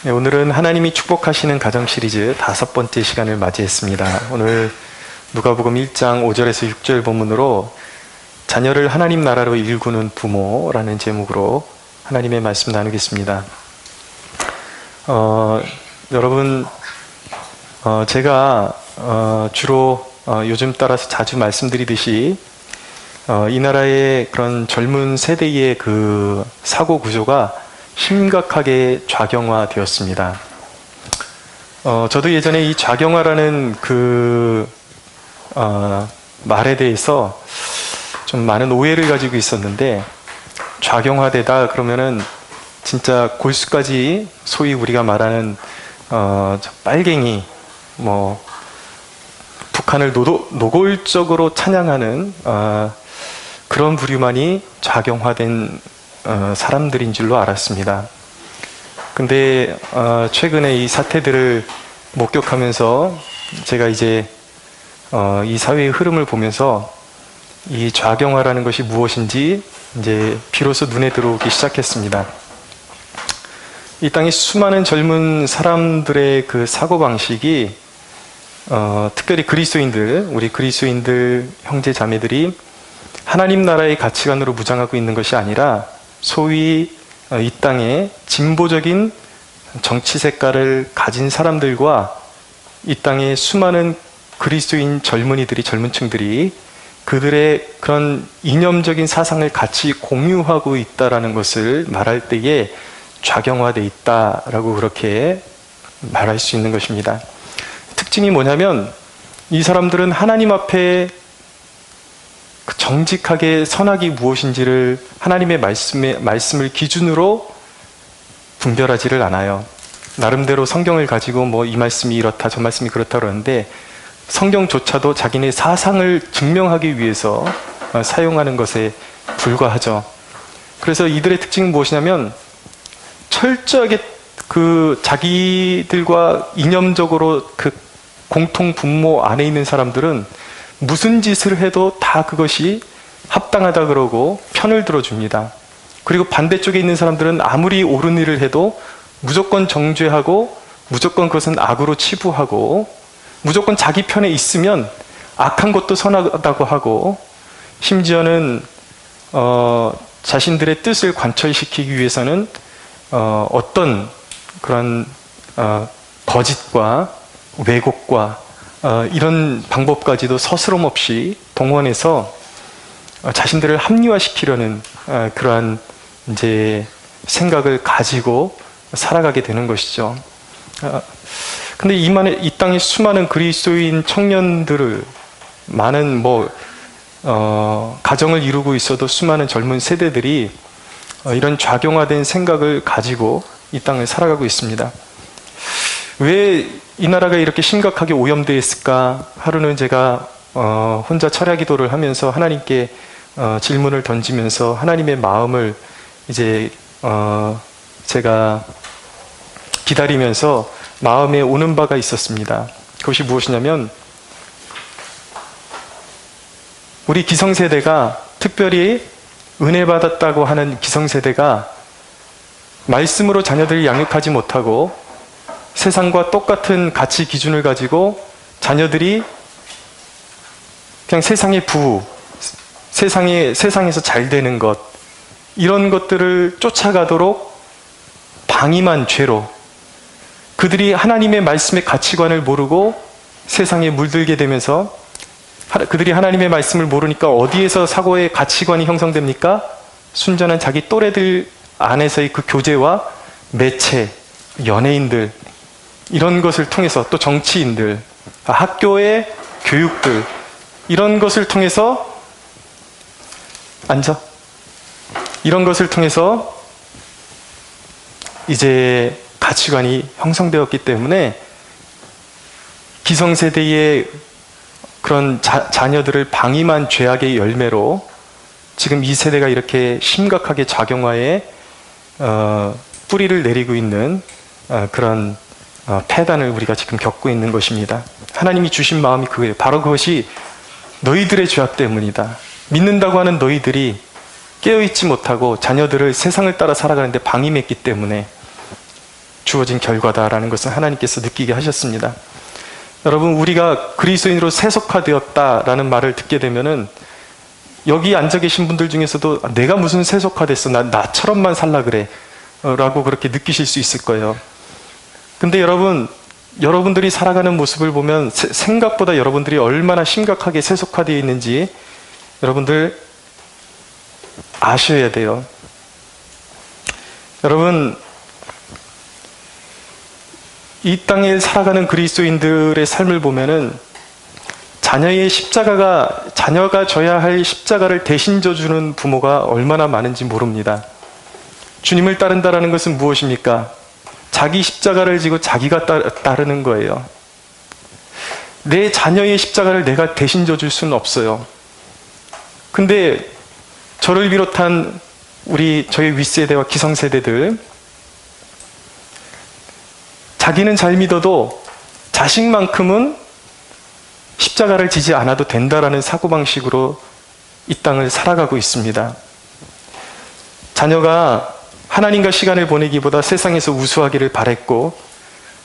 네, 오늘은 하나님이 축복하시는 가정 시리즈 5번째 시간을 맞이했습니다. 오늘 누가복음 1장 5절에서 6절 본문으로 자녀를 하나님 나라로 일구는 부모라는 제목으로 하나님의 말씀 나누겠습니다. 여러분, 제가 주로 요즘 따라서 자주 말씀드리듯이 이 나라의 그런 젊은 세대의 그 사고 구조가 심각하게 좌경화되었습니다. 저도 예전에 이 좌경화라는 그 말에 대해서 좀 많은 오해를 가지고 있었는데, 좌경화되다 그러면은 진짜 골수까지 소위 우리가 말하는 빨갱이, 북한을 노골적으로 찬양하는 그런 부류만이 좌경화된 사람들인 줄로 알았습니다. 근데 최근에 이 사태들을 목격하면서 제가 이제 이 사회의 흐름을 보면서 이 좌경화라는 것이 무엇인지 이제 비로소 눈에 들어오기 시작했습니다. 이 땅의 수많은 젊은 사람들의 그 사고방식이 특별히 그리스도인들, 우리 그리스도인들 형제 자매들이 하나님 나라의 가치관으로 무장하고 있는 것이 아니라 소위 이 땅에 진보적인 정치 색깔을 가진 사람들과 이 땅의 수많은 그리스도인 젊은이들이, 젊은 층들이 그들의 그런 이념적인 사상을 같이 공유하고 있다라는 것을 말할 때에 좌경화되어 있다라고 그렇게 말할 수 있는 것입니다. 특징이 뭐냐면 이 사람들은 하나님 앞에 정직하게 선악이 무엇인지를 하나님의 말씀을 기준으로 분별하지를 않아요. 나름대로 성경을 가지고 이 말씀이 이렇다 저 말씀이 그렇다 그러는데, 성경조차도 자기네 사상을 증명하기 위해서 사용하는 것에 불과하죠. 그래서 이들의 특징은 무엇이냐면 철저하게 그 자기들과 이념적으로 그 공통 분모 안에 있는 사람들은 무슨 짓을 해도 다 그것이 합당하다 그러고 편을 들어줍니다. 그리고 반대쪽에 있는 사람들은 아무리 옳은 일을 해도 무조건 정죄하고 무조건 그것은 악으로 치부하고 무조건 자기 편에 있으면 악한 것도 선하다고 하고, 심지어는 자신들의 뜻을 관철시키기 위해서는 어떤 그런 거짓과 왜곡과 이런 방법까지도 서스럼 없이 동원해서 자신들을 합리화시키려는 그러한 이제 생각을 가지고 살아가게 되는 것이죠. 근데 이 땅의 수많은 그리스도인 청년들을, 많은 가정을 이루고 있어도 수많은 젊은 세대들이 이런 좌경화된 생각을 가지고 이 땅을 살아가고 있습니다. 왜 이 나라가 이렇게 심각하게 오염되어 있을까? 하루는 제가 혼자 철야 기도를 하면서 하나님께 질문을 던지면서 하나님의 마음을 이제 제가 기다리면서 마음에 오는 바가 있었습니다. 그것이 무엇이냐면, 우리 기성세대가, 특별히 은혜 받았다고 하는 기성세대가 말씀으로 자녀들을 양육하지 못하고 세상과 똑같은 가치 기준을 가지고 자녀들이 그냥 세상의 부후, 세상에서 잘 되는 것, 이런 것들을 쫓아가도록 방임한 죄로, 그들이 하나님의 말씀의 가치관을 모르고 세상에 물들게 되면서, 그들이 하나님의 말씀을 모르니까 어디에서 사고의 가치관이 형성됩니까? 순전한 자기 또래들 안에서의 그 교제와 매체, 연예인들, 이런 것을 통해서, 또 정치인들, 학교의 교육들, 이런 것을 통해서 이런 것을 통해서 이제 가치관이 형성되었기 때문에 기성세대의 그런 자녀들을 방임한 죄악의 열매로 지금 이 세대가 이렇게 심각하게 좌경화에 뿌리를 내리고 있는 그런 폐단을 우리가 지금 겪고 있는 것입니다. 하나님이 주신 마음이 그거예요. 바로 그것이 너희들의 죄악 때문이다. 믿는다고 하는 너희들이 깨어있지 못하고 자녀들을 세상을 따라 살아가는데 방임했기 때문에 주어진 결과다라는 것을 하나님께서 느끼게 하셨습니다. 여러분, 우리가 그리스도인으로 세속화되었다라는 말을 듣게 되면은 여기 앉아 계신 분들 중에서도 내가 무슨 세속화됐어, 나처럼만 살라 그래 라고 그렇게 느끼실 수 있을 거예요. 근데 여러분들이 살아가는 모습을 보면 생각보다 여러분들이 얼마나 심각하게 세속화되어 있는지 여러분들 아셔야 돼요. 여러분, 이 땅에 살아가는 그리스도인들의 삶을 보면은 자녀가 져야 할 십자가를 대신 져주는 부모가 얼마나 많은지 모릅니다. 주님을 따른다라는 것은 무엇입니까? 자기 십자가를 지고 자기가 따르는 거예요. 내 자녀의 십자가를 내가 대신 져줄 수는 없어요. 근데 저를 비롯한 저희 윗세대와 기성세대들, 자기는 잘 믿어도 자식만큼은 십자가를 지지 않아도 된다라는 사고방식으로 이 땅을 살아가고 있습니다. 자녀가 하나님과 시간을 보내기보다 세상에서 우수하기를 바랬고,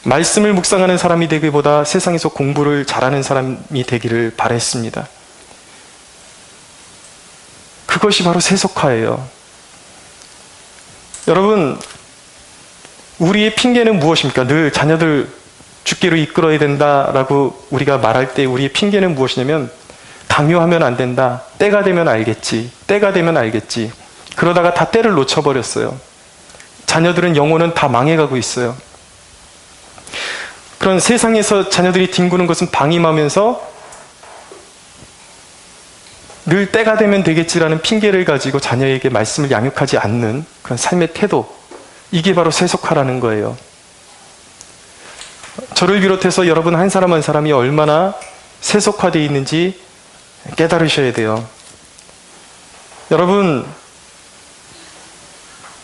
말씀을 묵상하는 사람이 되기보다 세상에서 공부를 잘하는 사람이 되기를 바랬습니다. 그것이 바로 세속화예요. 여러분, 우리의 핑계는 무엇입니까? 늘 자녀들 주께로 이끌어야 된다라고 우리가 말할 때 우리의 핑계는 무엇이냐면, 강요하면 안 된다. 때가 되면 알겠지. 때가 되면 알겠지. 그러다가 다 때를 놓쳐버렸어요. 자녀들은 영혼은 다 망해가고 있어요. 그런 세상에서 자녀들이 뒹구는 것은 방임하면서 늘 때가 되면 되겠지라는 핑계를 가지고 자녀에게 말씀을 양육하지 않는 그런 삶의 태도, 이게 바로 세속화라는 거예요. 저를 비롯해서 여러분 한 사람 한 사람이 얼마나 세속화되어 있는지 깨달으셔야 돼요. 여러분,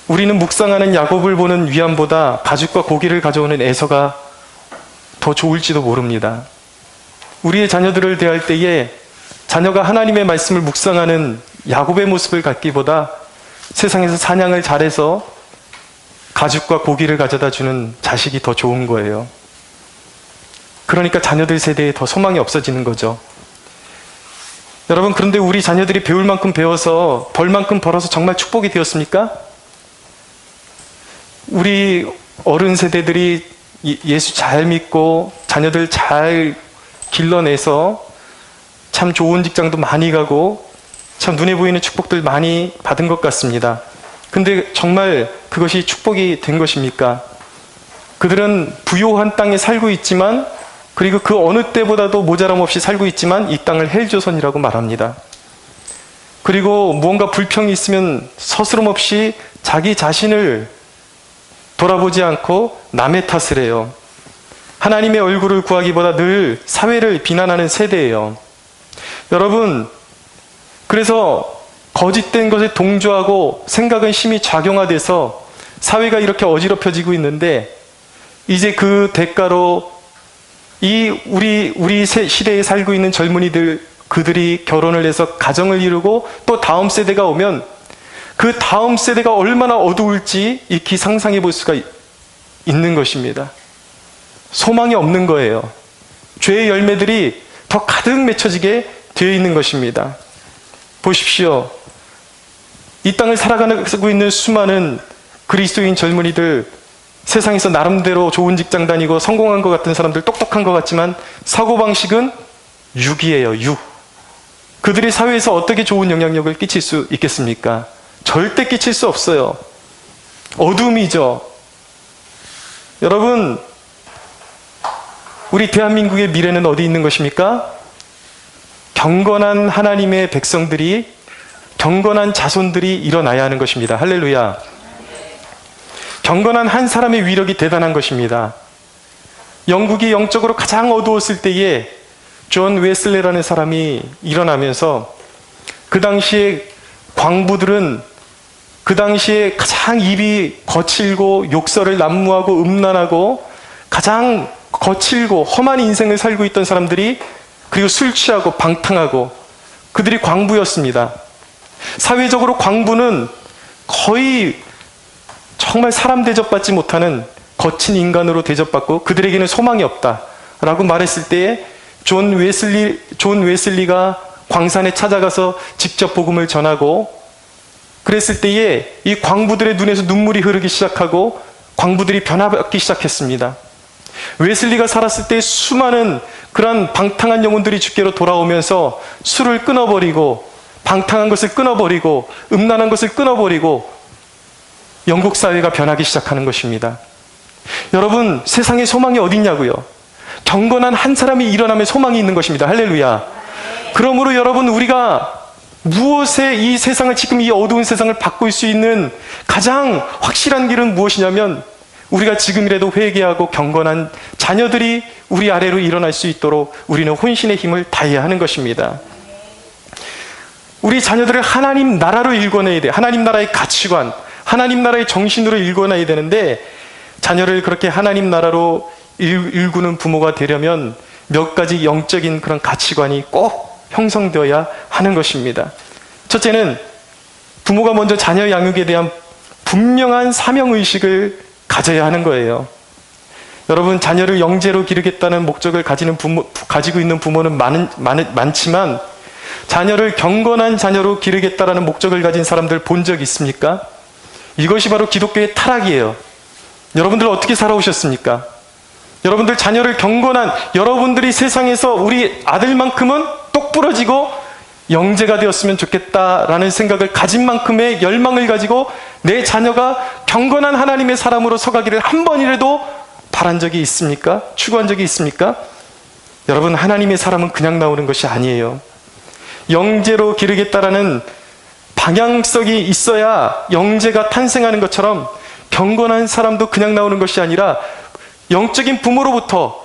우리는 묵상하는 야곱을 보는 위안보다 가죽과 고기를 가져오는 에서가 더 좋을지도 모릅니다. 우리의 자녀들을 대할 때에 자녀가 하나님의 말씀을 묵상하는 야곱의 모습을 갖기보다 세상에서 사냥을 잘해서 가죽과 고기를 가져다 주는 자식이 더 좋은 거예요. 그러니까 자녀들 세대에 더 소망이 없어지는 거죠. 여러분, 그런데 우리 자녀들이 배울 만큼 배워서 벌 만큼 벌어서 정말 축복이 되었습니까? 우리 어른 세대들이 예수 잘 믿고 자녀들 잘 길러내서 참 좋은 직장도 많이 가고 참 눈에 보이는 축복들 많이 받은 것 같습니다. 근데 정말 그것이 축복이 된 것입니까? 그들은 부요한 땅에 살고 있지만, 그리고 그 어느 때보다도 모자람 없이 살고 있지만 이 땅을 헬조선이라고 말합니다. 그리고 무언가 불평이 있으면 서스럼 없이 자기 자신을 돌아보지 않고 남의 탓을 해요. 하나님의 얼굴을 구하기보다 늘 사회를 비난하는 세대예요. 여러분, 그래서 거짓된 것에 동조하고 생각은 심히 작용화돼서 사회가 이렇게 어지럽혀지고 있는데, 이제 그 대가로 우리 시대에 살고 있는 젊은이들, 그들이 결혼을 해서 가정을 이루고 또 다음 세대가 오면 그 다음 세대가 얼마나 어두울지 익히 상상해 볼 수가 있는 것입니다. 소망이 없는 거예요. 죄의 열매들이 더 가득 맺혀지게 되어 있는 것입니다. 보십시오. 이 땅을 살아가고 있는 수많은 그리스도인 젊은이들, 세상에서 나름대로 좋은 직장 다니고 성공한 것 같은 사람들, 똑똑한 것 같지만 사고방식은 육이에요. 육. 그들이 사회에서 어떻게 좋은 영향력을 끼칠 수 있겠습니까? 절대 끼칠 수 없어요. 어둠이죠. 여러분, 우리 대한민국의 미래는 어디 있는 것입니까? 경건한 하나님의 백성들이, 경건한 자손들이 일어나야 하는 것입니다. 할렐루야. 경건한 한 사람의 위력이 대단한 것입니다. 영국이 영적으로 가장 어두웠을 때에 존 웨슬레라는 사람이 일어나면서, 그 당시에 광부들은 그 당시에 가장 입이 거칠고 욕설을 난무하고 음란하고 가장 거칠고 험한 인생을 살고 있던 사람들이, 그리고 술 취하고 방탕하고, 그들이 광부였습니다. 사회적으로 광부는 거의 정말 사람 대접받지 못하는 거친 인간으로 대접받고 그들에게는 소망이 없다라고 말했을 때에 존 웨슬리가 광산에 찾아가서 직접 복음을 전하고 그랬을 때에 이 광부들의 눈에서 눈물이 흐르기 시작하고 광부들이 변화받기 시작했습니다. 웨슬리가 살았을 때 수많은 그런 방탕한 영혼들이 주께로 돌아오면서 술을 끊어버리고 방탕한 것을 끊어버리고 음란한 것을 끊어버리고 영국 사회가 변하기 시작하는 것입니다. 여러분, 세상에 소망이 어디 있냐고요? 경건한 한 사람이 일어나면 소망이 있는 것입니다. 할렐루야. 그러므로 여러분, 우리가 무엇에 이 세상을, 지금 이 어두운 세상을 바꿀 수 있는 가장 확실한 길은 무엇이냐면 우리가 지금이라도 회개하고 경건한 자녀들이 우리 아래로 일어날 수 있도록 우리는 혼신의 힘을 다해야 하는 것입니다. 우리 자녀들을 하나님 나라로 일궈내야 돼. 하나님 나라의 가치관, 하나님 나라의 정신으로 일궈내야 되는데 자녀를 그렇게 하나님 나라로 일구는 부모가 되려면 몇 가지 영적인 그런 가치관이 꼭 형성되어야 하는 것입니다. 첫째는 부모가 먼저 자녀 양육에 대한 분명한 사명의식을 가져야 하는 거예요. 여러분, 자녀를 영재로 기르겠다는 목적을 가지고 있는 부모는 많지만 자녀를 경건한 자녀로 기르겠다라는 목적을 가진 사람들 본 적 있습니까? 이것이 바로 기독교의 타락이에요. 여러분들 어떻게 살아오셨습니까? 여러분들 자녀를 경건한, 여러분들이 세상에서 우리 아들만큼은 똑부러지고 영재가 되었으면 좋겠다라는 생각을 가진 만큼의 열망을 가지고 내 자녀가 경건한 하나님의 사람으로 서가기를 한 번이라도 바란 적이 있습니까? 추구한 적이 있습니까? 여러분, 하나님의 사람은 그냥 나오는 것이 아니에요. 영재로 기르겠다라는 방향성이 있어야 영재가 탄생하는 것처럼 경건한 사람도 그냥 나오는 것이 아니라 영적인 부모로부터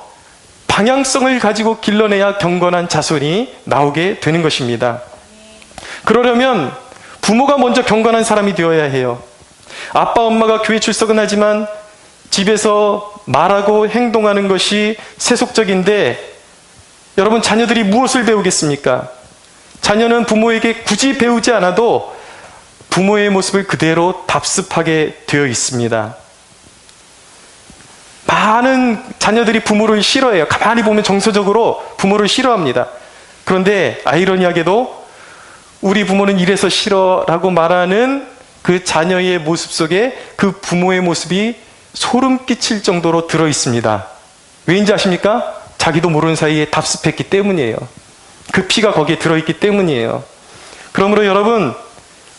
방향성을 가지고 길러내야 경건한 자손이 나오게 되는 것입니다. 그러려면 부모가 먼저 경건한 사람이 되어야 해요. 아빠 엄마가 교회 출석은 하지만 집에서 말하고 행동하는 것이 세속적인데 여러분, 자녀들이 무엇을 배우겠습니까? 자녀는 부모에게 굳이 배우지 않아도 부모의 모습을 그대로 답습하게 되어 있습니다. 많은 자녀들이 부모를 싫어해요. 가만히 보면 정서적으로 부모를 싫어합니다. 그런데 아이러니하게도 우리 부모는 이래서 싫어라고 말하는 그 자녀의 모습 속에 그 부모의 모습이 소름 끼칠 정도로 들어 있습니다. 왜인지 아십니까? 자기도 모르는 사이에 답습했기 때문이에요. 그 피가 거기에 들어있기 때문이에요. 그러므로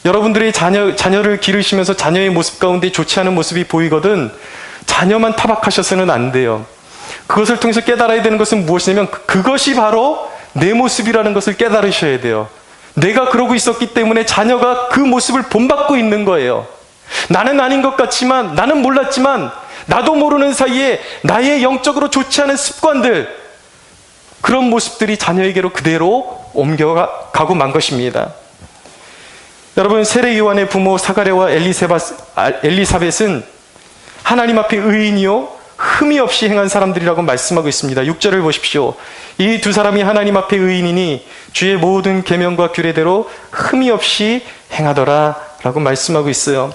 여러분들의 자녀를 기르시면서 자녀의 모습 가운데 좋지 않은 모습이 보이거든 자녀만 타박하셔서는 안 돼요. 그것을 통해서 깨달아야 되는 것은 무엇이냐면 그것이 바로 내 모습이라는 것을 깨달으셔야 돼요. 내가 그러고 있었기 때문에 자녀가 그 모습을 본받고 있는 거예요. 나는 아닌 것 같지만, 나는 몰랐지만 나도 모르는 사이에 나의 영적으로 좋지 않은 습관들, 그런 모습들이 자녀에게로 그대로 옮겨가고 만 것입니다. 여러분, 세례 요한의 부모 사가랴와 엘리사벳은 하나님 앞에 의인이요 흠이 없이 행한 사람들이라고 말씀하고 있습니다. 6절을 보십시오. 이 두 사람이 하나님 앞에 의인이니 주의 모든 계명과 규례대로 흠이 없이 행하더라 라고 말씀하고 있어요.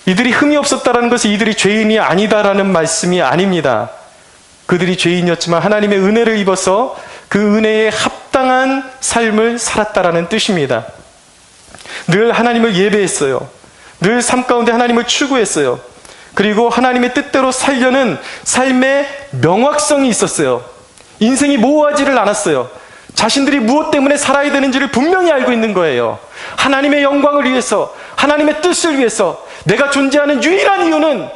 이들이 흠이 없었다는 것은 이들이 죄인이 아니다라는 말씀이 아닙니다. 그들이 죄인이었지만 하나님의 은혜를 입어서 그 은혜에 합당한 삶을 살았다라는 뜻입니다. 늘 하나님을 예배했어요. 늘 삶 가운데 하나님을 추구했어요. 그리고 하나님의 뜻대로 살려는 삶의 명확성이 있었어요. 인생이 모호하지를 않았어요. 자신들이 무엇 때문에 살아야 되는지를 분명히 알고 있는 거예요. 하나님의 영광을 위해서, 하나님의 뜻을 위해서 내가 존재하는 유일한 이유는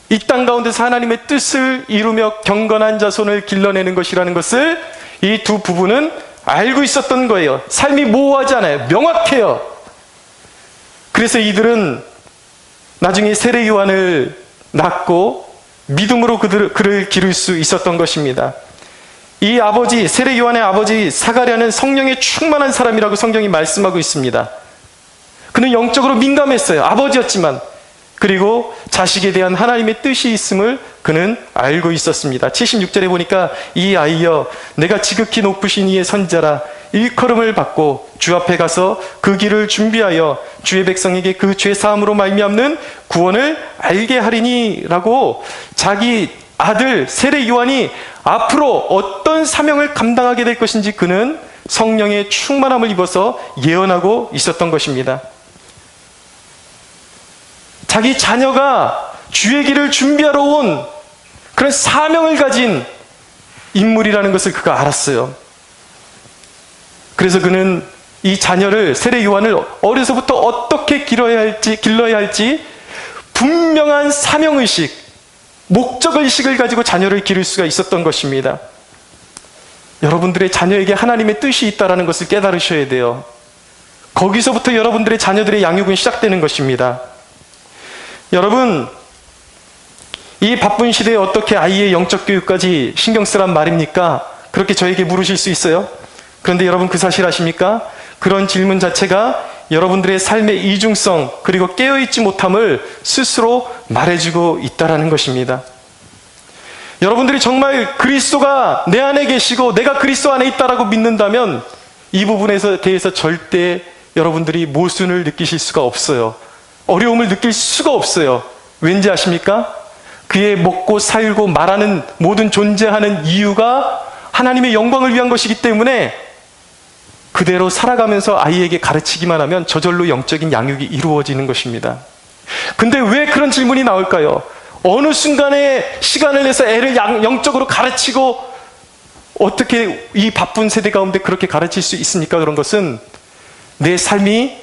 이 땅 가운데서 하나님의 뜻을 이루며 경건한 자손을 길러내는 것이라는 것을 이 두 부부는 알고 있었던 거예요. 삶이 모호하지 않아요. 명확해요. 그래서 이들은 나중에 세례 요한을 낳고 믿음으로 그를 기를 수 있었던 것입니다. 이 아버지, 세례 요한의 아버지 사가랴는 성령에 충만한 사람이라고 성경이 말씀하고 있습니다. 그는 영적으로 민감했어요. 아버지였지만 그리고 자식에 대한 하나님의 뜻이 있음을 그는 알고 있었습니다. 76절에 보니까 이 아이여 내가 지극히 높으신 이의 선지자라 일컬음을 받고 주 앞에 가서 그 길을 준비하여 주의 백성에게 그 죄 사함으로 말미암는 구원을 알게 하리니 라고 자기 아들 세례 요한이 앞으로 어떤 사명을 감당하게 될 것인지 그는 성령의 충만함을 입어서 예언하고 있었던 것입니다. 자기 자녀가 주의 길을 준비하러 온 그런 사명을 가진 인물이라는 것을 그가 알았어요. 그래서 그는 이 자녀를, 세례 요한을 어려서부터 어떻게 길러야 할지 분명한 사명의식, 목적의식을 가지고 자녀를 기를 수가 있었던 것입니다. 여러분들의 자녀에게 하나님의 뜻이 있다는 것을 깨달으셔야 돼요. 거기서부터 여러분들의 자녀들의 양육은 시작되는 것입니다. 여러분, 이 바쁜 시대에 어떻게 아이의 영적 교육까지 신경 쓰란 말입니까? 그렇게 저에게 물으실 수 있어요. 그런데 여러분 그 사실 아십니까? 그런 질문 자체가 여러분들의 삶의 이중성 그리고 깨어있지 못함을 스스로 말해주고 있다는 것입니다. 여러분들이 정말 그리스도가 내 안에 계시고 내가 그리스도 안에 있다라고 믿는다면 이 부분에 대해서 절대 여러분들이 모순을 느끼실 수가 없어요. 어려움을 느낄 수가 없어요. 왠지 아십니까? 그의 먹고 살고 말하는 모든 존재하는 이유가 하나님의 영광을 위한 것이기 때문에 그대로 살아가면서 아이에게 가르치기만 하면 저절로 영적인 양육이 이루어지는 것입니다. 근데 왜 그런 질문이 나올까요? 어느 순간에 시간을 내서 애를 영적으로 가르치고 어떻게 이 바쁜 세대 가운데 그렇게 가르칠 수 있습니까? 그런 것은 내 삶이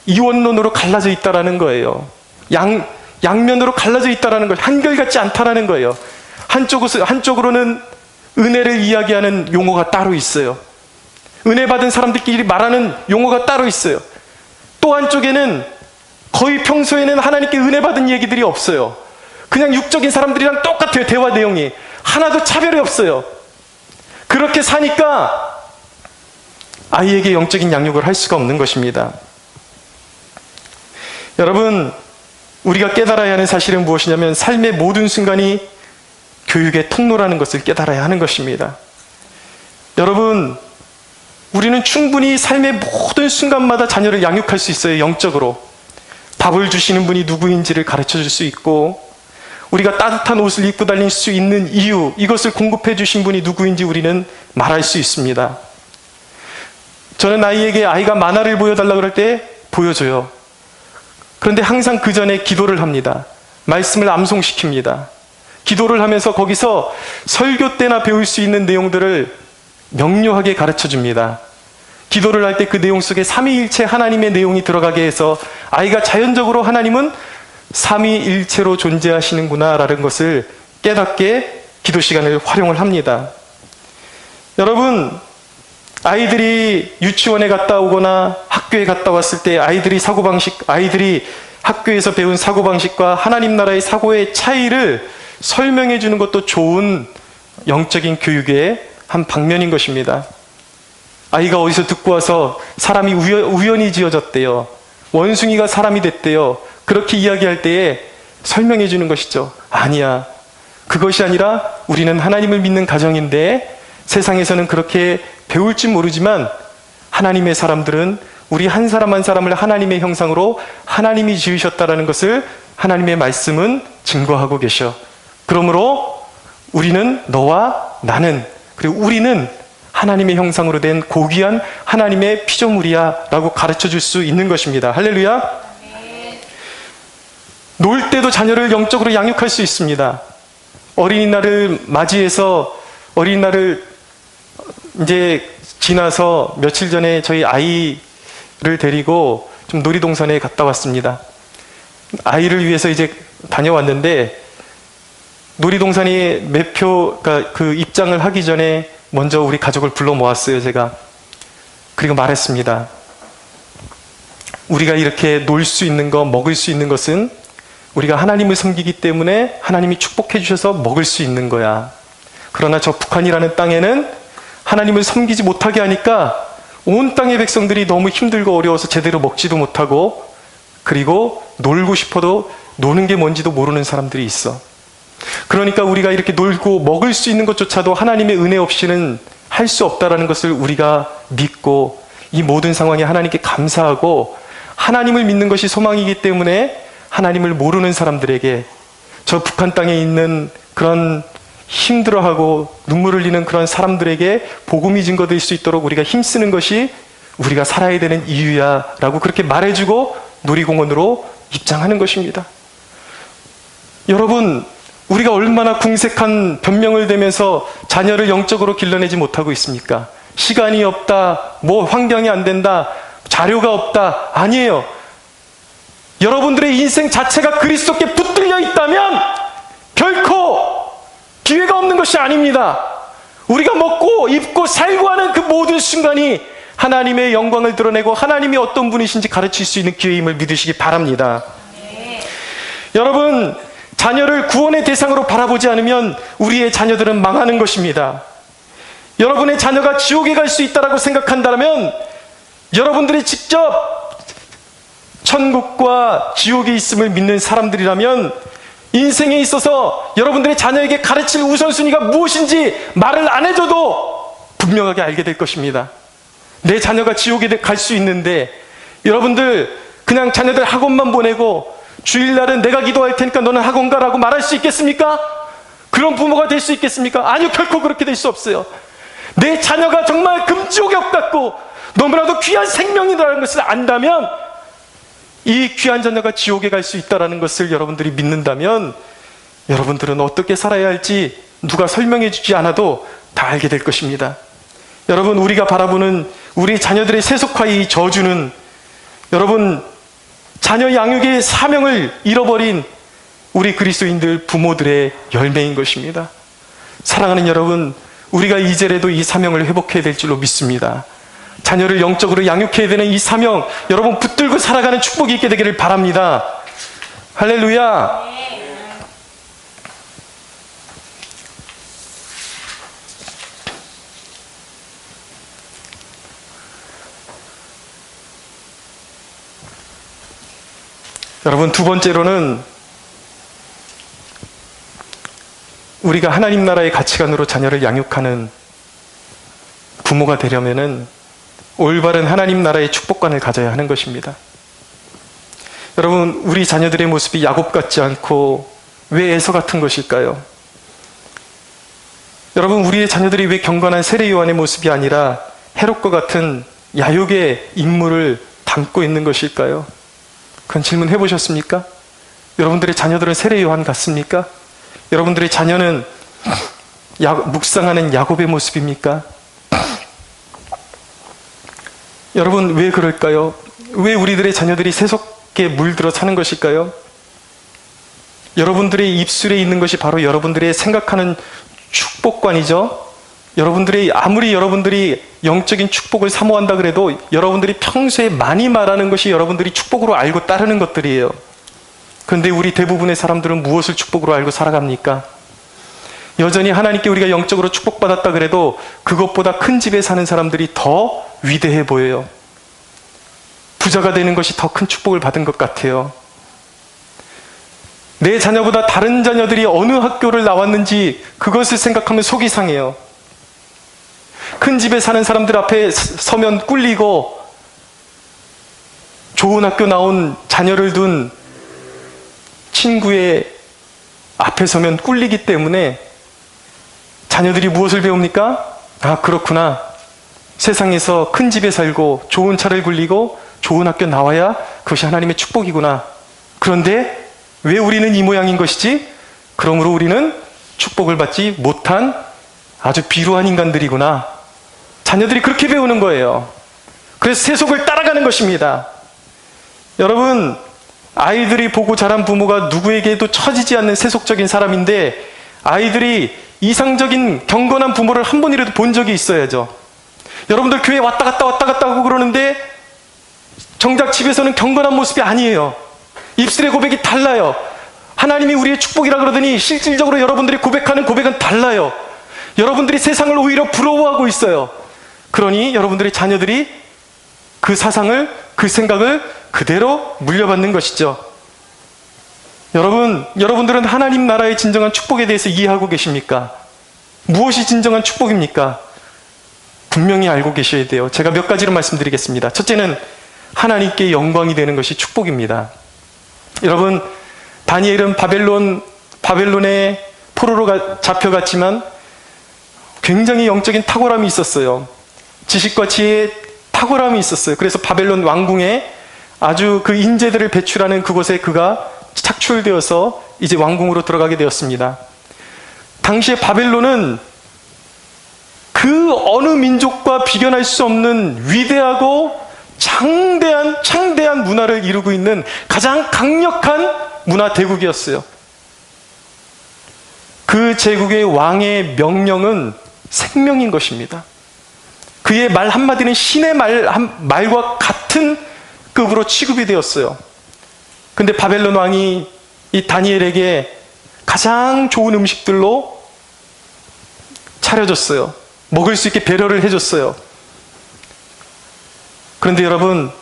이원론으로 갈라져 있다라는 거예요. 양면으로 갈라져 있다라는 걸, 한결같지 않다라는 거예요. 한쪽으로는 은혜를 이야기하는 용어가 따로 있어요. 은혜 받은 사람들끼리 말하는 용어가 따로 있어요. 또 한쪽에는 거의 평소에는 하나님께 은혜 받은 얘기들이 없어요. 그냥 육적인 사람들이랑 똑같아요. 대화 내용이 하나도 차별이 없어요. 그렇게 사니까 아이에게 영적인 양육을 할 수가 없는 것입니다. 여러분, 우리가 깨달아야 하는 사실은 무엇이냐면 삶의 모든 순간이 교육의 통로라는 것을 깨달아야 하는 것입니다. 여러분, 우리는 충분히 삶의 모든 순간마다 자녀를 양육할 수 있어요. 영적으로. 밥을 주시는 분이 누구인지를 가르쳐 줄 수 있고, 우리가 따뜻한 옷을 입고 다닐 수 있는 이유, 이것을 공급해 주신 분이 누구인지 우리는 말할 수 있습니다. 저는 아이에게 아이가 만화를 보여달라고 그럴 때 보여줘요. 그런데 항상 그 전에 기도를 합니다. 말씀을 암송시킵니다. 기도를 하면서 거기서 설교 때나 배울 수 있는 내용들을 명료하게 가르쳐 줍니다. 기도를 할 때 그 내용 속에 삼위일체 하나님의 내용이 들어가게 해서 아이가 자연적으로 하나님은 삼위일체로 존재하시는구나 라는 것을 깨닫게 기도 시간을 활용을 합니다. 여러분, 아이들이 유치원에 갔다 오거나 학교에 갔다 왔을 때 아이들이 학교에서 배운 사고방식과 하나님 나라의 사고의 차이를 설명해 주는 것도 좋은 영적인 교육의 한 방면인 것입니다. 아이가 어디서 듣고 와서 사람이 우연히 지어졌대요. 원숭이가 사람이 됐대요. 그렇게 이야기할 때에 설명해 주는 것이죠. 아니야. 그것이 아니라 우리는 하나님을 믿는 가정인데 세상에서는 그렇게 배울지 모르지만 하나님의 사람들은 우리 한 사람 한 사람을 하나님의 형상으로 하나님이 지으셨다라는 것을 하나님의 말씀은 증거하고 계셔. 그러므로 우리는 너와 나는, 그리고 우리는 하나님의 형상으로 된 고귀한 하나님의 피조물이야 라고 가르쳐 줄 수 있는 것입니다. 할렐루야. 놀 때도 자녀를 영적으로 양육할 수 있습니다. 어린이날을 맞이해서 어린이날을 이제 지나서 며칠 전에 저희 아이를 데리고 좀 놀이동산에 갔다 왔습니다. 아이를 위해서 이제 다녀왔는데 놀이동산이 매표, 그 입장을 하기 전에 먼저 우리 가족을 불러 모았어요, 제가. 그리고 말했습니다. 우리가 이렇게 놀 수 있는 것, 먹을 수 있는 것은 우리가 하나님을 섬기기 때문에 하나님이 축복해 주셔서 먹을 수 있는 거야. 그러나 저 북한이라는 땅에는 하나님을 섬기지 못하게 하니까 온 땅의 백성들이 너무 힘들고 어려워서 제대로 먹지도 못하고, 그리고 놀고 싶어도 노는 게 뭔지도 모르는 사람들이 있어. 그러니까 우리가 이렇게 놀고 먹을 수 있는 것조차도 하나님의 은혜 없이는 할 수 없다라는 것을 우리가 믿고 이 모든 상황에 하나님께 감사하고 하나님을 믿는 것이 소망이기 때문에 하나님을 모르는 사람들에게, 저 북한 땅에 있는 그런 힘들어하고 눈물 흘리는 그런 사람들에게 복음이 증거될 수 있도록 우리가 힘쓰는 것이 우리가 살아야 되는 이유야 라고 그렇게 말해주고 놀이공원으로 입장하는 것입니다. 여러분, 우리가 얼마나 궁색한 변명을 대면서 자녀를 영적으로 길러내지 못하고 있습니까? 시간이 없다, 뭐 환경이 안 된다, 자료가 없다. 아니에요. 여러분들의 인생 자체가 그리스도께 붙들려 있다면 결코 기회가 없는 것이 아닙니다. 우리가 먹고 입고 살고 하는 그 모든 순간이 하나님의 영광을 드러내고 하나님이 어떤 분이신지 가르칠 수 있는 기회임을 믿으시기 바랍니다. 네. 여러분, 자녀를 구원의 대상으로 바라보지 않으면 우리의 자녀들은 망하는 것입니다. 여러분의 자녀가 지옥에 갈 수 있다고 생각한다면 여러분들이 직접 천국과 지옥에 있음을 믿는 사람들이라면 인생에 있어서 여러분들의 자녀에게 가르칠 우선순위가 무엇인지 말을 안 해줘도 분명하게 알게 될 것입니다. 내 자녀가 지옥에 갈 수 있는데 여러분들 그냥 자녀들 학원만 보내고 주일날은 내가 기도할 테니까 너는 학원 가라고 말할 수 있겠습니까? 그런 부모가 될 수 있겠습니까? 아니요, 결코 그렇게 될 수 없어요. 내 자녀가 정말 금지옥역 같고 너무나도 귀한 생명이라는 것을 안다면, 이 귀한 자녀가 지옥에 갈 수 있다는 것을 여러분들이 믿는다면 여러분들은 어떻게 살아야 할지 누가 설명해 주지 않아도 다 알게 될 것입니다. 여러분, 우리가 바라보는 우리 자녀들의 세속화의 저주는 여러분, 자녀 양육의 사명을 잃어버린 우리 그리스도인들 부모들의 열매인 것입니다. 사랑하는 여러분, 우리가 이제라도 이 사명을 회복해야 될 줄로 믿습니다. 자녀를 영적으로 양육해야 되는 이 사명, 여러분 붙들고 살아가는 축복이 있게 되기를 바랍니다. 할렐루야. 여러분, 두 번째로는 우리가 하나님 나라의 가치관으로 자녀를 양육하는 부모가 되려면은 올바른 하나님 나라의 축복관을 가져야 하는 것입니다. 여러분, 우리 자녀들의 모습이 야곱 같지 않고 왜 에서 같은 것일까요? 여러분, 우리의 자녀들이 왜 경건한 세례 요한의 모습이 아니라 헤롯과 같은 야욕의 인물을 담고 있는 것일까요? 그런 질문 해보셨습니까? 여러분들의 자녀들은 세례 요한 같습니까? 여러분들의 자녀는 묵상하는 야곱의 모습입니까? 여러분, 왜 그럴까요? 왜 우리들의 자녀들이 세속에 물들어 사는 것일까요? 여러분들의 입술에 있는 것이 바로 여러분들의 생각하는 축복관이죠. 아무리 여러분들이 영적인 축복을 사모한다 그래도 여러분들이 평소에 많이 말하는 것이 여러분들이 축복으로 알고 따르는 것들이에요. 그런데 우리 대부분의 사람들은 무엇을 축복으로 알고 살아갑니까? 여전히 하나님께 우리가 영적으로 축복받았다 그래도 그것보다 큰 집에 사는 사람들이 더 위대해 보여요. 부자가 되는 것이 더 큰 축복을 받은 것 같아요. 내 자녀보다 다른 자녀들이 어느 학교를 나왔는지 그것을 생각하면 속이 상해요. 큰 집에 사는 사람들 앞에 서면 꿀리고 좋은 학교 나온 자녀를 둔 친구의 앞에 서면 꿀리기 때문에 자녀들이 무엇을 배웁니까? 아, 그렇구나. 세상에서 큰 집에 살고 좋은 차를 굴리고 좋은 학교 나와야 그것이 하나님의 축복이구나. 그런데 왜 우리는 이 모양인 것이지? 그러므로 우리는 축복을 받지 못한 아주 비루한 인간들이구나. 자녀들이 그렇게 배우는 거예요. 그래서 세속을 따라가는 것입니다. 여러분, 아이들이 보고 자란 부모가 누구에게도 처지지 않는 세속적인 사람인데 아이들이 이상적인 경건한 부모를 한 번이라도 본 적이 있어야죠. 여러분들 교회 왔다 갔다 하고 그러는데 정작 집에서는 경건한 모습이 아니에요. 입술의 고백이 달라요. 하나님이 우리의 축복이라 그러더니 실질적으로 여러분들이 고백하는 고백은 달라요. 여러분들이 세상을 오히려 부러워하고 있어요. 그러니 여러분들의 자녀들이 그 사상을, 그 생각을 그대로 물려받는 것이죠. 여러분들은 하나님 나라의 진정한 축복에 대해서 이해하고 계십니까? 무엇이 진정한 축복입니까? 분명히 알고 계셔야 돼요. 제가 몇 가지로 말씀드리겠습니다. 첫째는 하나님께 영광이 되는 것이 축복입니다. 여러분, 다니엘은 바벨론의 포로로 잡혀갔지만 굉장히 영적인 탁월함이 있었어요. 지식과 지혜의 탁월함이 있었어요. 그래서 바벨론 왕궁에 아주 그 인재들을 배출하는 그곳에 그가 착출되어서 이제 왕궁으로 들어가게 되었습니다. 당시에 바벨론은 그 어느 민족과 비견할 수 없는 위대하고 창대한 문화를 이루고 있는 가장 강력한 문화 대국이었어요. 그 제국의 왕의 명령은 생명인 것입니다. 그의 말 한마디는 신의 말과 같은 급으로 취급이 되었어요. 근데 바벨론 왕이 이 다니엘에게 가장 좋은 음식들로 차려줬어요. 먹을 수 있게 배려를 해줬어요. 그런데 여러분,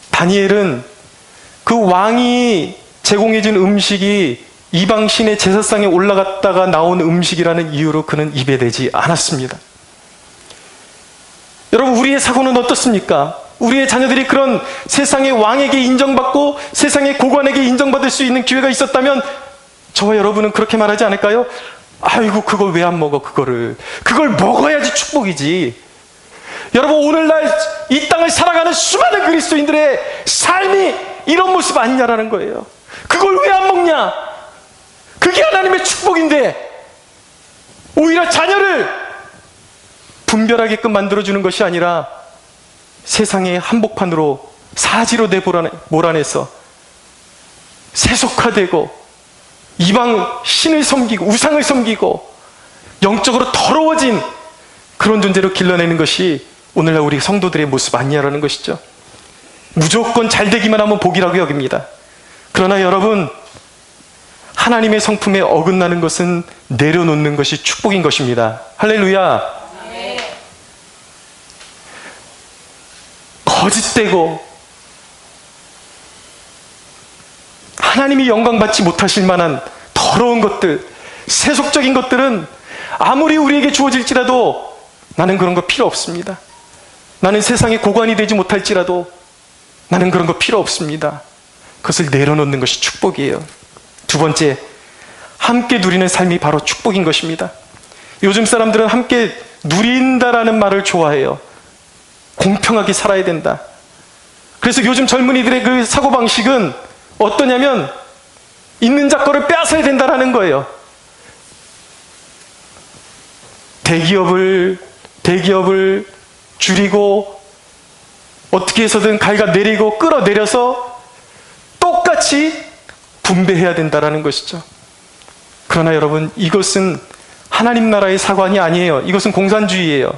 다니엘은 그 왕이 제공해준 음식이 이방 신의 제사상에 올라갔다가 나온 음식이라는 이유로 그는 입에 대지 않았습니다. 여러분, 우리의 사고는 어떻습니까? 우리의 자녀들이 그런 세상의 왕에게 인정받고 세상의 고관에게 인정받을 수 있는 기회가 있었다면 저와 여러분은 그렇게 말하지 않을까요? 아이고, 그걸 왜 안 먹어, 그걸 먹어야지 축복이지. 여러분, 오늘날 이 땅을 살아가는 수많은 그리스도인들의 삶이 이런 모습 아니냐라는 거예요. 그걸 왜 안 먹냐? 그게 하나님의 축복인데 오히려 자녀를 분별하게끔 만들어주는 것이 아니라 세상의 한복판으로 사지로 몰아내서 세속화되고 이방 신을 섬기고 우상을 섬기고 영적으로 더러워진 그런 존재로 길러내는 것이 오늘날 우리 성도들의 모습 아니냐라는 것이죠. 무조건 잘 되기만 하면 복이라고 여깁니다. 그러나 여러분, 하나님의 성품에 어긋나는 것은 내려놓는 것이 축복인 것입니다. 할렐루야. 거짓되고 하나님이 영광받지 못하실 만한 더러운 것들, 세속적인 것들은 아무리 우리에게 주어질지라도 나는 그런 거 필요 없습니다. 나는 세상의 고관이 되지 못할지라도 나는 그런 거 필요 없습니다. 그것을 내려놓는 것이 축복이에요. 두 번째, 함께 누리는 삶이 바로 축복인 것입니다. 요즘 사람들은 함께 누린다라는 말을 좋아해요. 공평하게 살아야 된다. 그래서 요즘 젊은이들의 그 사고방식은 어떠냐면 있는 자 거를 빼앗아야 된다라는 거예요. 대기업을 줄이고 어떻게 해서든 갉아내리고 끌어내려서 똑같이 분배해야 된다라는 것이죠. 그러나 여러분, 이것은 하나님 나라의 사관이 아니에요. 이것은 공산주의예요.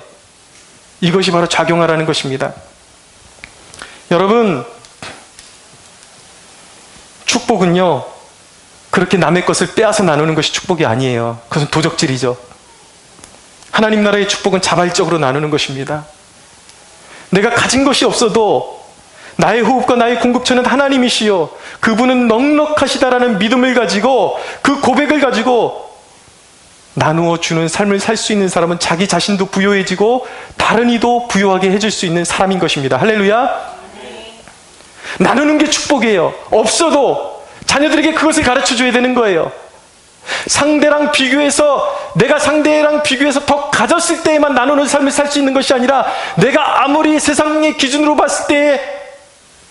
이것이 바로 작용하라는 것입니다. 여러분, 축복은요, 그렇게 남의 것을 빼앗아 나누는 것이 축복이 아니에요. 그것은 도적질이죠. 하나님 나라의 축복은 자발적으로 나누는 것입니다. 내가 가진 것이 없어도 나의 호흡과 나의 공급처는 하나님이시요 그분은 넉넉하시다라는 믿음을 가지고 그 고백을 가지고 나누어 주는 삶을 살 수 있는 사람은 자기 자신도 부유해지고 다른 이도 부유하게 해줄 수 있는 사람인 것입니다. 할렐루야. 나누는 게 축복이에요. 없어도 자녀들에게 그것을 가르쳐줘야 되는 거예요. 상대랑 비교해서 내가 상대랑 비교해서 더 가졌을 때에만 나누는 삶을 살 수 있는 것이 아니라 내가 아무리 세상의 기준으로 봤을 때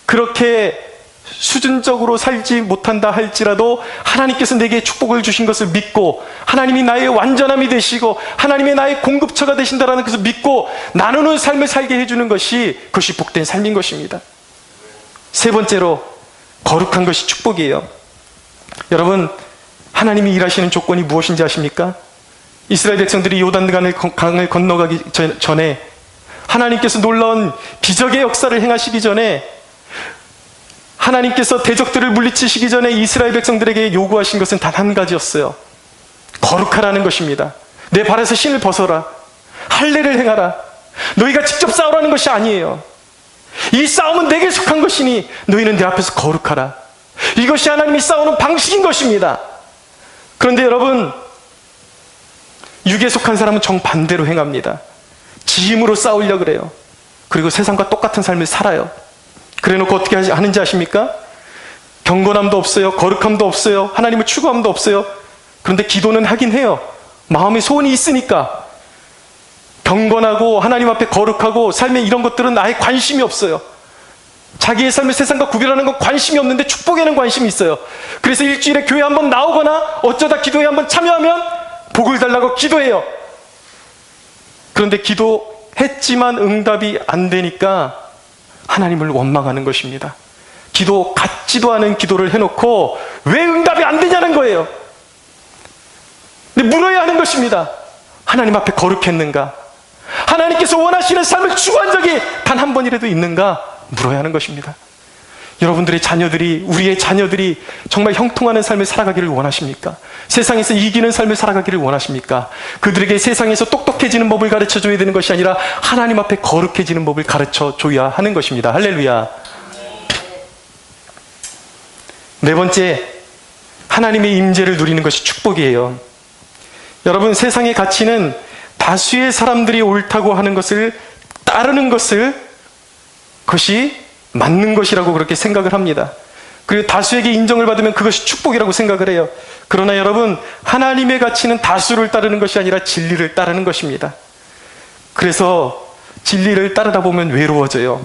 그렇게 수준적으로 살지 못한다 할지라도 하나님께서 내게 축복을 주신 것을 믿고 하나님이 나의 완전함이 되시고 하나님이 나의 공급처가 되신다라는 것을 믿고 나누는 삶을 살게 해주는 것이 그것이 복된 삶인 것입니다. 세 번째로, 거룩한 것이 축복이에요. 여러분, 하나님이 일하시는 조건이 무엇인지 아십니까? 이스라엘 백성들이 요단강을 건너가기 전에 하나님께서 놀라운 기적의 역사를 행하시기 전에 하나님께서 대적들을 물리치시기 전에 이스라엘 백성들에게 요구하신 것은 단 한 가지였어요. 거룩하라는 것입니다. 내 발에서 신을 벗어라. 할례를 행하라. 너희가 직접 싸우라는 것이 아니에요. 이 싸움은 내게 속한 것이니 너희는 내 앞에서 거룩하라. 이것이 하나님이 싸우는 방식인 것입니다. 그런데 여러분, 육에 속한 사람은 정반대로 행합니다. 지 힘으로 싸우려고 그래요. 그리고 세상과 똑같은 삶을 살아요. 그래놓고 어떻게 하는지 아십니까? 경건함도 없어요. 거룩함도 없어요. 하나님을 추구함도 없어요. 그런데 기도는 하긴 해요. 마음에 소원이 있으니까. 경건하고 하나님 앞에 거룩하고 삶에 이런 것들은 아예 관심이 없어요. 자기의 삶을 세상과 구별하는 건 관심이 없는데 축복에는 관심이 있어요. 그래서 일주일에 교회 한번 나오거나 어쩌다 기도회 한번 참여하면 복을 달라고 기도해요. 그런데 기도했지만 응답이 안 되니까 하나님을 원망하는 것입니다. 기도 같지도 않은 기도를 해놓고 왜 응답이 안 되냐는 거예요. 근데 물어야 하는 것입니다. 하나님 앞에 거룩했는가? 하나님께서 원하시는 삶을 추구한 적이 단 한 번이라도 있는가? 물어야 하는 것입니다. 여러분들의 자녀들이, 우리의 자녀들이 정말 형통하는 삶을 살아가기를 원하십니까? 세상에서 이기는 삶을 살아가기를 원하십니까? 그들에게 세상에서 똑똑해지는 법을 가르쳐줘야 되는 것이 아니라 하나님 앞에 거룩해지는 법을 가르쳐줘야 하는 것입니다. 할렐루야. 네 번째, 하나님의 임재를 누리는 것이 축복이에요. 여러분, 세상의 가치는 다수의 사람들이 옳다고 하는 것을 따르는 그것이 맞는 것이라고 그렇게 생각을 합니다. 그리고 다수에게 인정을 받으면 그것이 축복이라고 생각을 해요. 그러나 여러분, 하나님의 가치는 다수를 따르는 것이 아니라 진리를 따르는 것입니다. 그래서 진리를 따르다 보면 외로워져요.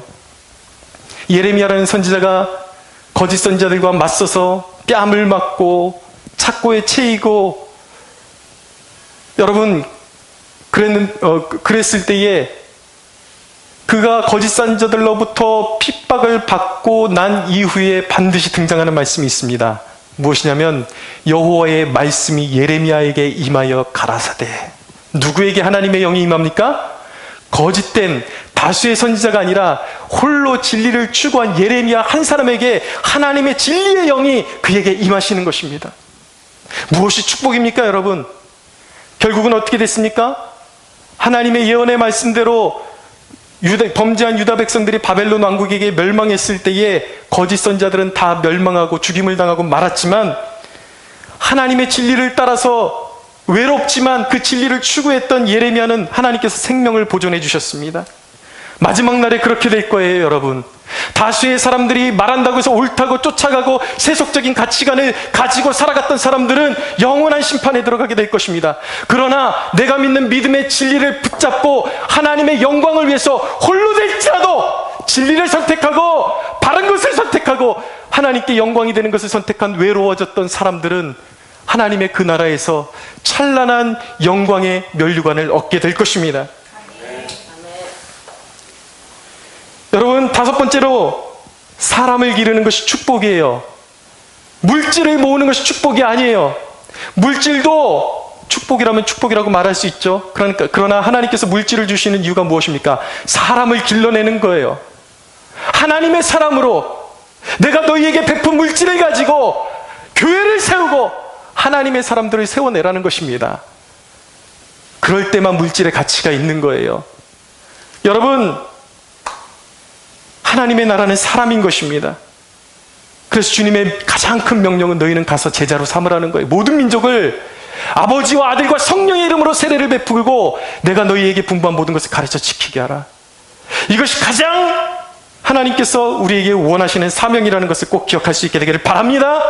예레미야라는 선지자가 거짓 선지자들과 맞서서 뺨을 맞고 착고에 채이고, 여러분, 그랬을 때에 그가 거짓 선지자들로부터 핍박을 받고 난 이후에 반드시 등장하는 말씀이 있습니다. 무엇이냐면 여호와의 말씀이 예레미야에게 임하여 가라사대. 누구에게 하나님의 영이 임합니까? 거짓된 다수의 선지자가 아니라 홀로 진리를 추구한 예레미야 한 사람에게 하나님의 진리의 영이 그에게 임하시는 것입니다. 무엇이 축복입니까, 여러분? 결국은 어떻게 됐습니까? 하나님의 예언의 말씀대로 범죄한 유다 백성들이 바벨론 왕국에게 멸망했을 때에 거짓 선지자들은 다 멸망하고 죽임을 당하고 말았지만, 하나님의 진리를 따라서 외롭지만 그 진리를 추구했던 예레미야는 하나님께서 생명을 보존해 주셨습니다. 마지막 날에 그렇게 될 거예요, 여러분. 다수의 사람들이 말한다고 해서 옳다고 쫓아가고 세속적인 가치관을 가지고 살아갔던 사람들은 영원한 심판에 들어가게 될 것입니다. 그러나 내가 믿는 믿음의 진리를 붙잡고 하나님의 영광을 위해서 홀로 될지라도 진리를 선택하고 바른 것을 선택하고 하나님께 영광이 되는 것을 선택한 외로워졌던 사람들은 하나님의 그 나라에서 찬란한 영광의 면류관을 얻게 될 것입니다. 여러분, 다섯 번째로 사람을 기르는 것이 축복이에요. 물질을 모으는 것이 축복이 아니에요. 물질도 축복이라면 축복이라고 말할 수 있죠. 그러나 하나님께서 물질을 주시는 이유가 무엇입니까? 사람을 길러내는 거예요. 하나님의 사람으로 내가 너희에게 베푼 물질을 가지고 교회를 세우고 하나님의 사람들을 세워내라는 것입니다. 그럴 때만 물질의 가치가 있는 거예요. 여러분, 하나님의 나라는 사람인 것입니다. 그래서 주님의 가장 큰 명령은 너희는 가서 제자로 삼으라는 거예요. 모든 민족을 아버지와 아들과 성령의 이름으로 세례를 베풀고 내가 너희에게 분부한 모든 것을 가르쳐 지키게 하라. 이것이 가장 하나님께서 우리에게 원하시는 사명이라는 것을 꼭 기억할 수 있게 되기를 바랍니다.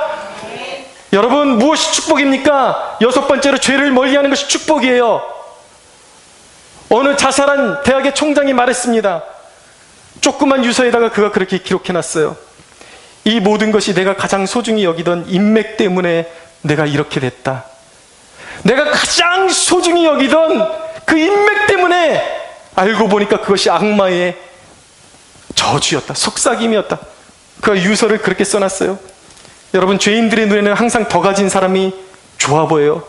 여러분, 무엇이 축복입니까? 여섯 번째로 죄를 멀리하는 것이 축복이에요. 어느 자살한 대학의 총장이 말했습니다. 조그만 유서에다가 그가 그렇게 기록해놨어요. 이 모든 것이 내가 가장 소중히 여기던 인맥 때문에 내가 이렇게 됐다. 내가 가장 소중히 여기던 그 인맥 때문에 알고 보니까 그것이 악마의 저주였다. 속삭임이었다. 그가 유서를 그렇게 써놨어요. 여러분, 죄인들의 눈에는 항상 더 가진 사람이 좋아 보여요.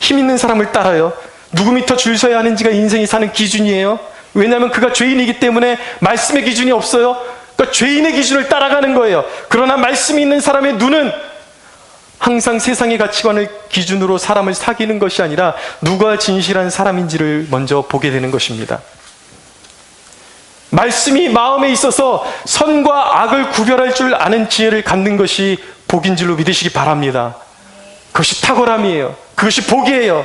힘 있는 사람을 따라요. 누구 밑에 줄 서야 하는지가 인생이 사는 기준이에요. 왜냐하면 그가 죄인이기 때문에 말씀의 기준이 없어요. 그러니까 죄인의 기준을 따라가는 거예요. 그러나 말씀이 있는 사람의 눈은 항상 세상의 가치관을 기준으로 사람을 사귀는 것이 아니라 누가 진실한 사람인지를 먼저 보게 되는 것입니다. 말씀이 마음에 있어서 선과 악을 구별할 줄 아는 지혜를 갖는 것이 복인 줄로 믿으시기 바랍니다. 그것이 탁월함이에요. 그것이 복이에요.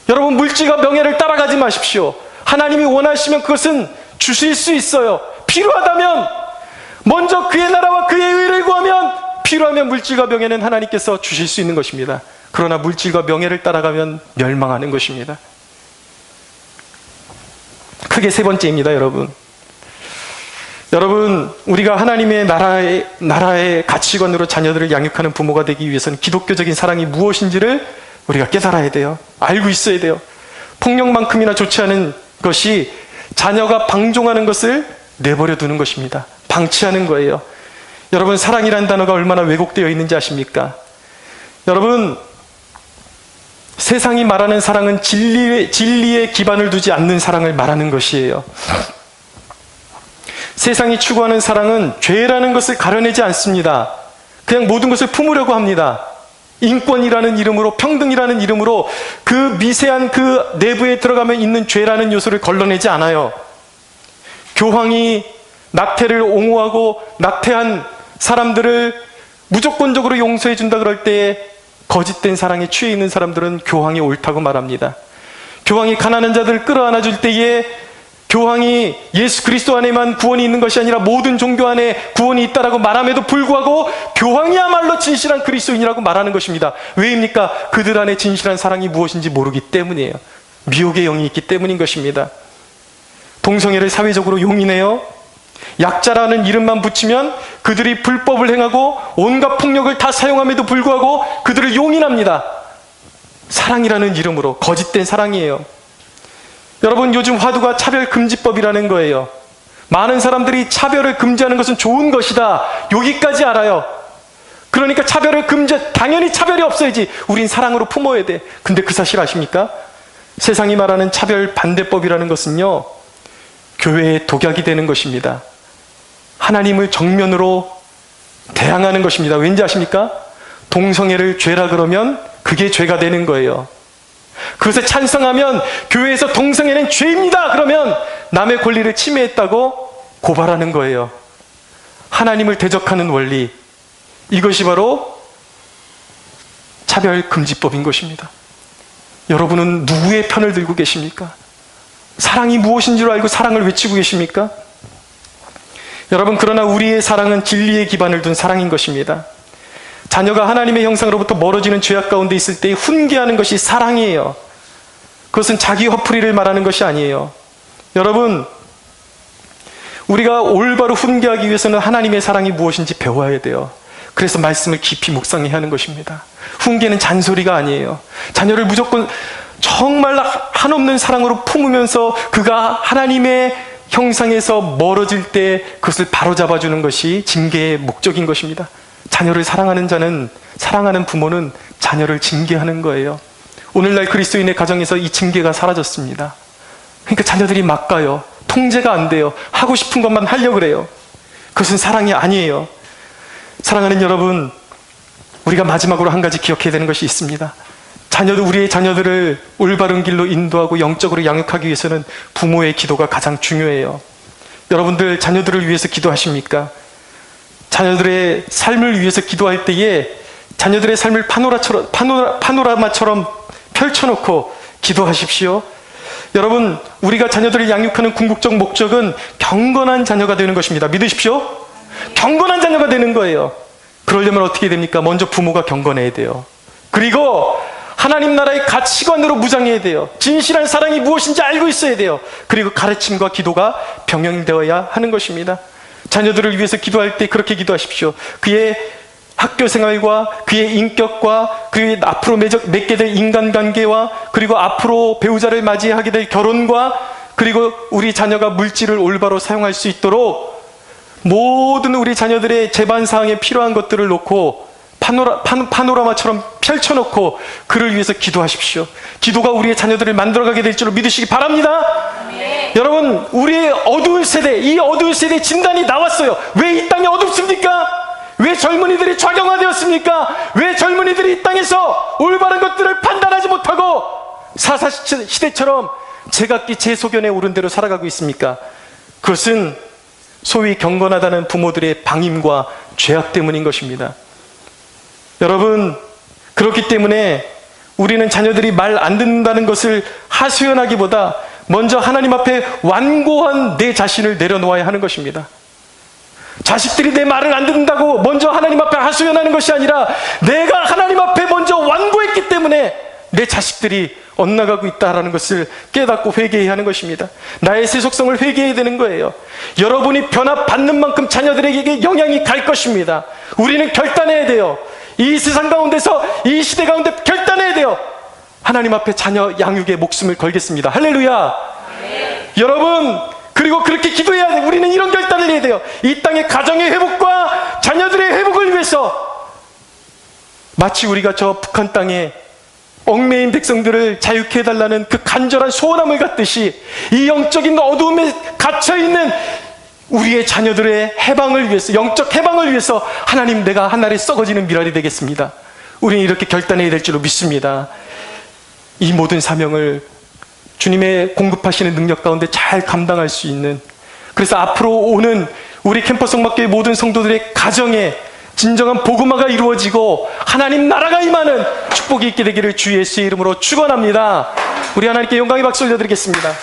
여러분, 물질과 명예를 따라가지 마십시오. 하나님이 원하시면 그것은 주실 수 있어요. 필요하다면 먼저 그의 나라와 그의 의를 구하면 필요하면 물질과 명예는 하나님께서 주실 수 있는 것입니다. 그러나 물질과 명예를 따라가면 멸망하는 것입니다. 크게 세 번째입니다, 여러분. 여러분, 우리가 하나님의 나라의 가치관으로 자녀들을 양육하는 부모가 되기 위해서는 기독교적인 사랑이 무엇인지를 우리가 깨달아야 돼요. 알고 있어야 돼요. 폭력만큼이나 좋지 않은 것이 자녀가 방종하는 것을 내버려 두는 것입니다. 방치하는 거예요. 여러분, 사랑이라는 단어가 얼마나 왜곡되어 있는지 아십니까? 여러분, 세상이 말하는 사랑은 진리에 기반을 두지 않는 사랑을 말하는 것이에요. 세상이 추구하는 사랑은 죄라는 것을 가려내지 않습니다. 그냥 모든 것을 품으려고 합니다. 인권이라는 이름으로, 평등이라는 이름으로 그 미세한 그 내부에 들어가면 있는 죄라는 요소를 걸러내지 않아요. 교황이 낙태를 옹호하고 낙태한 사람들을 무조건적으로 용서해 준다 그럴 때에 거짓된 사랑에 취해 있는 사람들은 교황이 옳다고 말합니다. 교황이 가난한 자들을 끌어안아 줄 때에 교황이 예수 그리스도 안에만 구원이 있는 것이 아니라 모든 종교 안에 구원이 있다라고 말함에도 불구하고 교황이야말로 진실한 그리스도인이라고 말하는 것입니다. 왜입니까? 그들 안에 진실한 사랑이 무엇인지 모르기 때문이에요. 미혹의 영이 있기 때문인 것입니다. 동성애를 사회적으로 용인해요. 약자라는 이름만 붙이면 그들이 불법을 행하고 온갖 폭력을 다 사용함에도 불구하고 그들을 용인합니다. 사랑이라는 이름으로 거짓된 사랑이에요. 여러분, 요즘 화두가 차별금지법이라는 거예요. 많은 사람들이 차별을 금지하는 것은 좋은 것이다, 여기까지 알아요. 그러니까 차별을 당연히 차별이 없어야지, 우린 사랑으로 품어야 돼. 근데 그 사실 아십니까? 세상이 말하는 차별 반대법이라는 것은요, 교회의 독약이 되는 것입니다. 하나님을 정면으로 대항하는 것입니다. 왠지 아십니까? 동성애를 죄라 그러면 그게 죄가 되는 거예요. 그것에 찬성하면 교회에서 동성애는 죄입니다 그러면 남의 권리를 침해했다고 고발하는 거예요. 하나님을 대적하는 원리, 이것이 바로 차별금지법인 것입니다. 여러분은 누구의 편을 들고 계십니까? 사랑이 무엇인 줄 알고 사랑을 외치고 계십니까? 여러분, 그러나 우리의 사랑은 진리의 기반을 둔 사랑인 것입니다. 자녀가 하나님의 형상으로부터 멀어지는 죄악 가운데 있을 때 훈계하는 것이 사랑이에요. 그것은 자기 화풀이를 말하는 것이 아니에요. 여러분, 우리가 올바로 훈계하기 위해서는 하나님의 사랑이 무엇인지 배워야 돼요. 그래서 말씀을 깊이 묵상해야 하는 것입니다. 훈계는 잔소리가 아니에요. 자녀를 무조건 정말 한없는 사랑으로 품으면서 그가 하나님의 형상에서 멀어질 때 그것을 바로잡아주는 것이 징계의 목적인 것입니다. 자녀를 사랑하는 자는, 사랑하는 부모는 자녀를 징계하는 거예요. 오늘날 그리스도인의 가정에서 이 징계가 사라졌습니다. 그러니까 자녀들이 막 가요. 통제가 안 돼요. 하고 싶은 것만 하려고 그래요. 그것은 사랑이 아니에요. 사랑하는 여러분, 우리가 마지막으로 한 가지 기억해야 되는 것이 있습니다. 우리의 자녀들을 올바른 길로 인도하고 영적으로 양육하기 위해서는 부모의 기도가 가장 중요해요. 여러분들 자녀들을 위해서 기도하십니까? 자녀들의 삶을 위해서 기도할 때에 자녀들의 삶을 파노라마처럼 펼쳐놓고 기도하십시오. 여러분, 우리가 자녀들을 양육하는 궁극적 목적은 경건한 자녀가 되는 것입니다. 믿으십시오. 경건한 자녀가 되는 거예요. 그러려면 어떻게 됩니까? 먼저 부모가 경건해야 돼요. 그리고 하나님 나라의 가치관으로 무장해야 돼요. 진실한 사랑이 무엇인지 알고 있어야 돼요. 그리고 가르침과 기도가 병행되어야 하는 것입니다. 자녀들을 위해서 기도할 때 그렇게 기도하십시오. 그의 학교 생활과 그의 인격과 그의 앞으로 맺게 될 인간관계와 그리고 앞으로 배우자를 맞이하게 될 결혼과 그리고 우리 자녀가 물질을 올바로 사용할 수 있도록 모든 우리 자녀들의 재반사항에 필요한 것들을 놓고 파노라마처럼 펼쳐놓고 그를 위해서 기도하십시오. 기도가 우리의 자녀들을 만들어가게 될 줄로 믿으시기 바랍니다. 네. 여러분, 우리의 어두운 세대, 이 어두운 세대의 진단이 나왔어요. 왜 이 땅이 어둡습니까? 왜 젊은이들이 좌경화되었습니까? 왜 젊은이들이 이 땅에서 올바른 것들을 판단하지 못하고 사사시대처럼 제각기 제 소견에 오른 대로 살아가고 있습니까? 그것은 소위 경건하다는 부모들의 방임과 죄악 때문인 것입니다. 여러분, 그렇기 때문에 우리는 자녀들이 말 안 듣는다는 것을 하소연하기보다 먼저 하나님 앞에 완고한 내 자신을 내려놓아야 하는 것입니다. 자식들이 내 말을 안 듣는다고 먼저 하나님 앞에 하소연하는 것이 아니라 내가 하나님 앞에 먼저 완고했기 때문에 내 자식들이 엇나가고 있다는 것을 깨닫고 회개해야 하는 것입니다. 나의 새 속성을 회개해야 되는 거예요. 여러분이 변화받는 만큼 자녀들에게 영향이 갈 것입니다. 우리는 결단해야 돼요. 이 세상 가운데서, 이 시대 가운데 결단해야 돼요. 하나님 앞에 자녀 양육에 목숨을 걸겠습니다. 할렐루야. 네. 여러분, 그리고 그렇게 기도해야 돼요. 우리는 이런 결단을 해야 돼요. 이 땅의 가정의 회복과 자녀들의 회복을 위해서, 마치 우리가 저 북한 땅에 얽매인 백성들을 자유케 해달라는 그 간절한 소원함을 갖듯이 이 영적인 어두움에 갇혀있는 우리의 자녀들의 해방을 위해서, 영적 해방을 위해서 하나님, 내가 하늘에 썩어지는 미랄이 되겠습니다. 우리는 이렇게 결단해야 될 줄로 믿습니다. 이 모든 사명을 주님의 공급하시는 능력 가운데 잘 감당할 수 있는, 그래서 앞으로 오는 우리 캠퍼스 성막교회 모든 성도들의 가정에 진정한 복음화가 이루어지고 하나님 나라가 임하는 축복이 있게 되기를 주 예수의 이름으로 축원합니다. 우리 하나님께 영광의 박수 올려드리겠습니다.